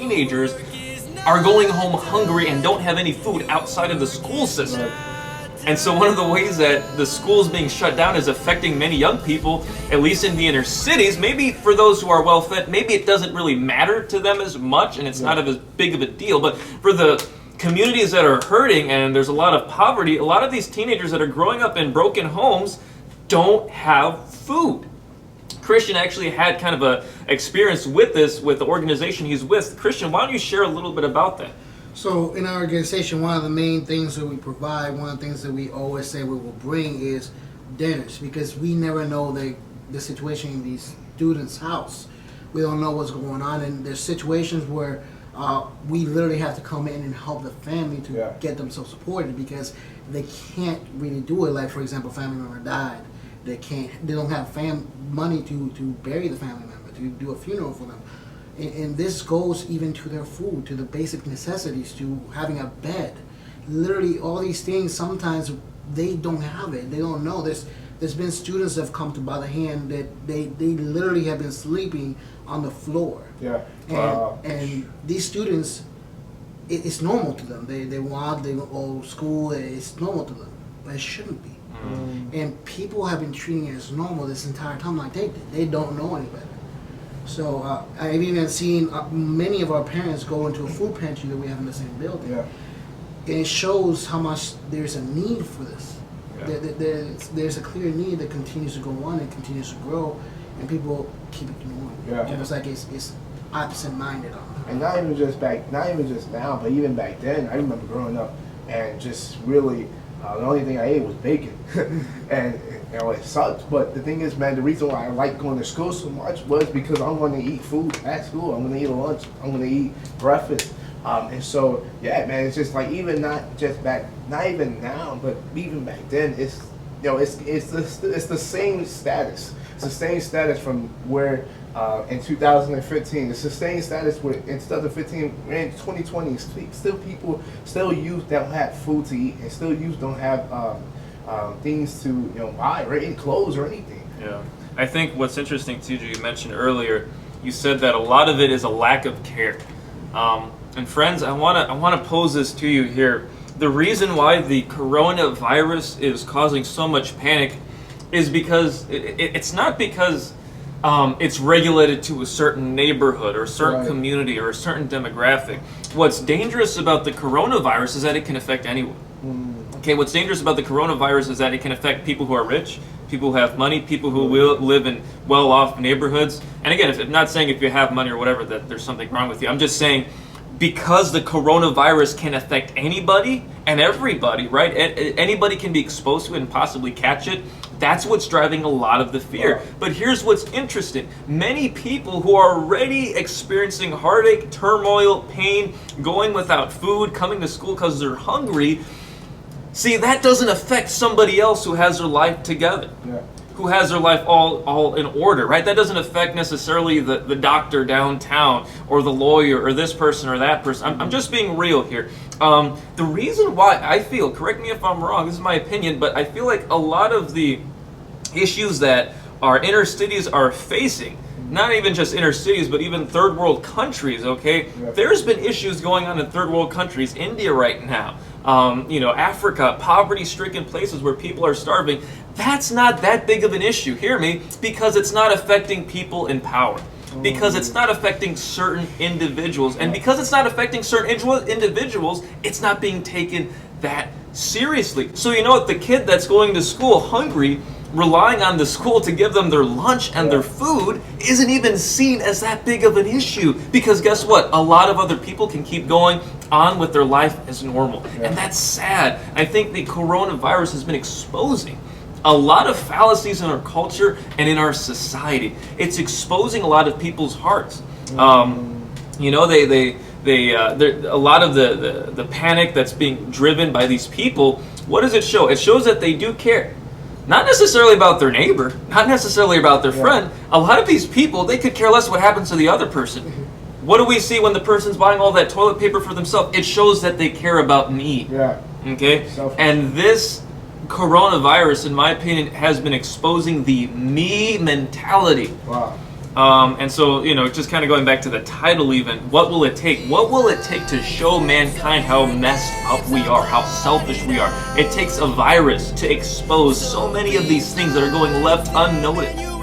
teenagers are going home hungry and don't have any food outside of the school system. And so one of the ways that the schools being shut down is affecting many young people, at least in the inner cities. Maybe for those who are well fed, maybe it doesn't really matter to them as much and it's not as big of a deal. But for the communities that are hurting and there's a lot of poverty, a lot of these teenagers that are growing up in broken homes don't have food. Christian actually had kind of a experience with this with the organization he's with. Christian, why don't you share a little bit about that? So in our organization, one of the main things that we provide, one of the things that we always say we will bring is dinners, because we never know the situation in these students' house. We don't know what's going on, and there's situations where we literally have to come in and help the family to get themselves supported, because they can't really do it. Like, for example, a family member died. They don't have money to bury the family member, to do a funeral for them. And this goes even to their food, to the basic necessities, to having a bed. Literally, all these things, sometimes they don't have it. They don't know. There's been students that have come to by the hand that they literally have been sleeping on the floor. Yeah. And these students, it's normal to them. They go to school. It's normal to them, but it shouldn't be. And people have been treating it as normal this entire time, like they don't know any better. So I've even seen many of our parents go into a food pantry that we have in the same building. Yeah. And it shows how much there's a need for this. Yeah. There's a clear need that continues to go on and continues to grow, and people keep ignoring it. Yeah. Almost like it's absent-minded on it. And not even just now, but even back then, I remember growing up and just really, the only thing I ate was bacon. and it sucked. But the thing is, man, the reason why I like going to school so much was because I'm going to eat food at school. I'm going to eat lunch. I'm going to eat breakfast. And so, yeah, man, it's just like, even not even now, but even back then, it's the same status. It's the same status from where in 2015. It's the same status where in 2015, in 2020, still youth don't have food to eat, and still youth don't have things to buy or any clothes or anything. Yeah, I think what's interesting, TJ, you mentioned earlier, you said that a lot of it is a lack of care. And friends, I want to pose this to you here. The reason why the coronavirus is causing so much panic is because it's not because it's regulated to a certain neighborhood or a certain community or a certain demographic. What's dangerous about the coronavirus is that it can affect anyone. Okay, what's dangerous about the coronavirus is that it can affect people who are rich, people who have money, people who will live in well-off neighborhoods. And again, I'm not saying if you have money or whatever that there's something wrong with you. I'm just saying because the coronavirus can affect anybody and everybody, right? Anybody can be exposed to it and possibly catch it. That's what's driving a lot of the fear. But here's what's interesting. Many people who are already experiencing heartache, turmoil, pain, going without food, coming to school because they're hungry, see, that doesn't affect somebody else who has their life together. Yeah. Who has their life all in order, right? That doesn't affect necessarily the doctor downtown or the lawyer or this person or that person. I'm just being real here. The reason why I feel, correct me if I'm wrong, this is my opinion, but I feel like a lot of the issues that our inner cities are facing, not even just inner cities, but even third world countries, okay? Yeah. There's been issues going on in third world countries, India right now, Africa, poverty-stricken places where people are starving. That's not that big of an issue, hear me, because it's not affecting people in power. Because it's not affecting certain individuals. And because it's not affecting certain individuals, it's not being taken that seriously. So you know what? The kid that's going to school hungry, relying on the school to give them their lunch and their food, isn't even seen as that big of an issue. Because guess what? A lot of other people can keep going on with their life as normal. And that's sad. I think the coronavirus has been exposing a lot of fallacies in our culture and in our society. It's exposing a lot of people's hearts. You know, a lot of the panic that's being driven by these people. What does it show? It shows that they do care. Not necessarily about their neighbor, not necessarily about their friend. A lot of these people, they could care less what happens to the other person. What do we see when the person's buying all that toilet paper for themselves? It shows that they care about me. Yeah. Okay? And this coronavirus, in my opinion, has been exposing the me mentality. Wow. And so, just kind of going back to the title even, what will it take? What will it take to show mankind how messed up we are, how selfish we are? It takes a virus to expose so many of these things that are going left unnoticed.